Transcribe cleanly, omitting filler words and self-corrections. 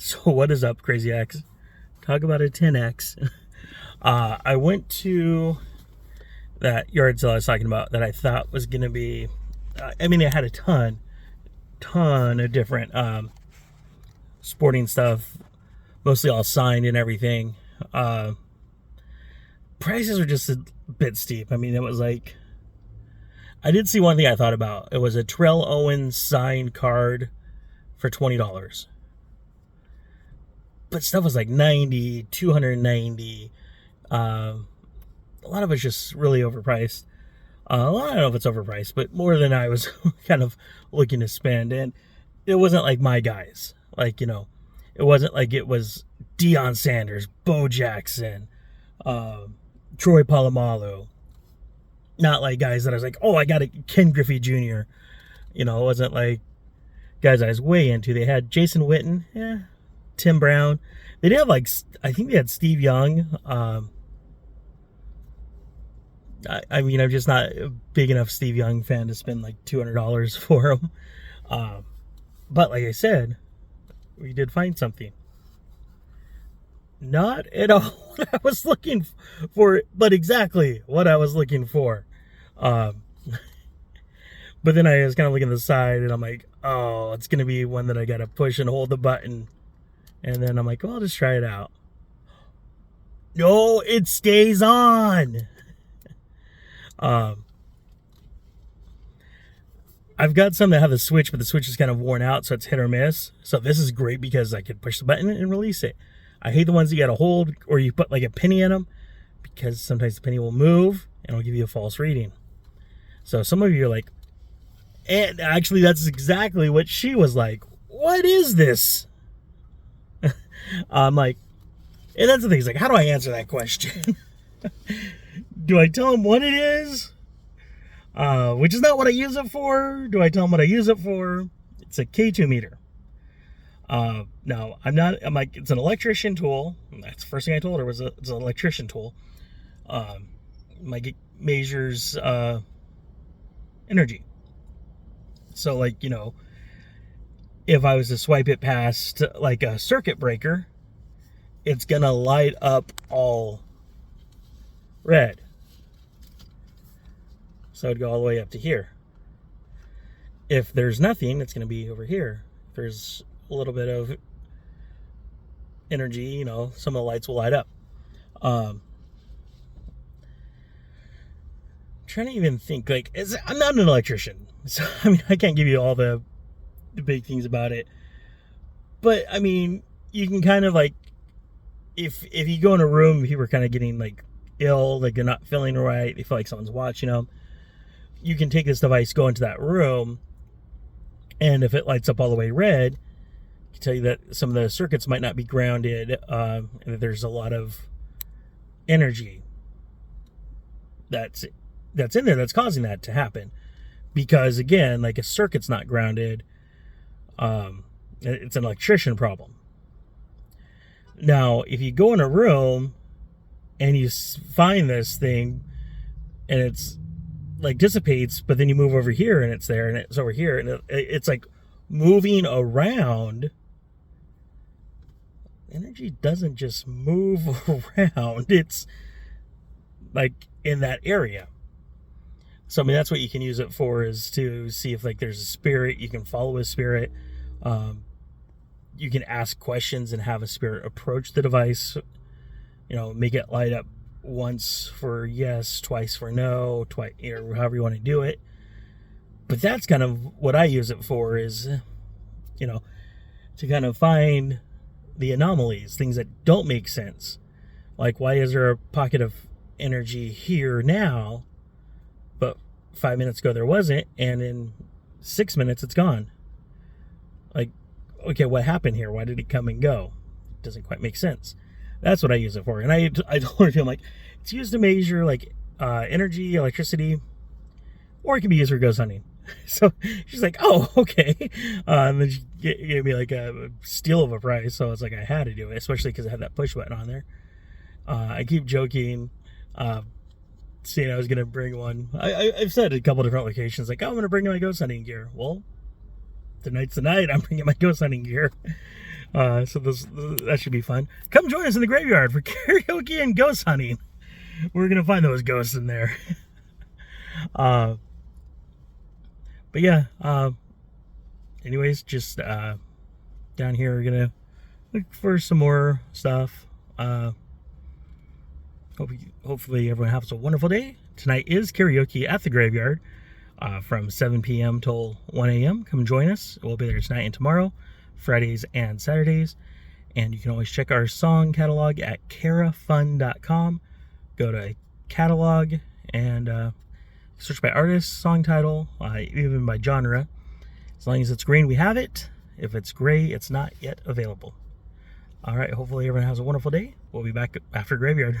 So what is up, Crazy X? Talk about a 10X. I went to that yard sale I was talking about that I thought was going to be, I mean, it had a ton of different sporting stuff, mostly all signed and everything. Prices were just a bit steep. I mean, it was like, I did see one thing I thought about. It was a Terrell Owens signed card for $20. But stuff was like $90, $290. A lot of it's just really overpriced. I don't know if it's overpriced, but more than I was kind of looking to spend. And it wasn't like my guys. Like, you know, it wasn't like it was Deion Sanders, Bo Jackson, Troy Polamalu. Not like guys that I was like, oh, I got a Ken Griffey Jr. You know, it wasn't like guys I was way into. They had Jason Witten, yeah, Tim Brown. They did have like, I think they had Steve Young. I mean, I'm just not a big enough Steve Young fan to spend like $200 for him. But like I said, we did find something. Not at all what I was looking for, but exactly what I was looking for. But then I was kind of looking at the side and I'm like, oh, it's going to be one that I got to push and hold the button. And then I'm like, well, I'll just try it out. No, it stays on. I've got some that have the switch, but the switch is kind of worn out, so it's hit or miss. So this is great because I can push the button and release it. I hate the ones you got to hold or you put like a penny in them because sometimes the penny will move and it'll give you a false reading. So some of you are like, and actually that's exactly what she was like. What is this? I'm like, and that's the thing. It's like, how do I answer that question? Do I tell them what it is? Which is not what I use it for. Do I tell them what I use it for? It's a K2 meter. Now, I'm like, it's an electrician tool. That's the first thing I told her was it's an electrician tool. Like it measures energy. So like, you know, if I was to swipe it past like a circuit breaker, it's gonna light up all red. So it'd go all the way up to here. If there's nothing, it's gonna be over here. If there's a little bit of energy, you know, some of the lights will light up. Trying to even think, like, I'm not an electrician, so I mean, I can't give you all the big things about it. But I mean, you can kind of like, if you go in a room, people are kind of getting like ill, like they're not feeling right, they feel like someone's watching them. You can take this device, go into that room, and if it lights up all the way red, I can tell you that some of the circuits might not be grounded, and that there's a lot of energy that's in there that's causing that to happen. Because again, like a circuit's not grounded, it's an electrician problem. Now, if you go in a room and you find this thing and it's like dissipates, but then you move over here and it's there and it's over here and it's like moving around. Energy doesn't just move around. It's like in that area. So, I mean, that's what you can use it for, is to see if like there's a spirit. You can follow a spirit. You can ask questions and have a spirit approach the device. You know, make it light up once for yes, twice for no, twice, or however you want to do it. But that's kind of what I use it for, is, you know, to kind of find the anomalies, things that don't make sense. Like, why is there a pocket of energy here now, but 5 minutes ago there wasn't, and in 6 minutes it's gone? Like, okay, what happened here? Why did it come and go? It doesn't quite make sense. That's what I use it for. And I told her, I'm like, it's used to measure like energy, electricity, or it can be used for ghost hunting. So she's like, oh, okay. And then she gave me like a steal of a price. So it's like I had to do it, especially because I had that push button on there. I keep joking, saying I was going to bring one. I've said at a couple different locations, like, oh, I'm going to bring my ghost hunting gear. Well, tonight's the night I'm bringing my ghost hunting gear. So that should be fun. Come join us in the graveyard for karaoke and ghost hunting. We're gonna find those ghosts in there. But yeah. Anyways, just down here, we're gonna look for some more stuff. Hopefully everyone has a wonderful day. Tonight is karaoke at the graveyard from 7 p.m. till 1 a.m. Come join us. We'll be there tonight and tomorrow, Fridays and Saturdays. And you can always check our song catalog at karafun.com. Go to catalog and search by artist, song title, even by genre. As long as it's green, we have it. If it's gray, it's not yet available. All right, hopefully everyone has a wonderful day. We'll be back after graveyard.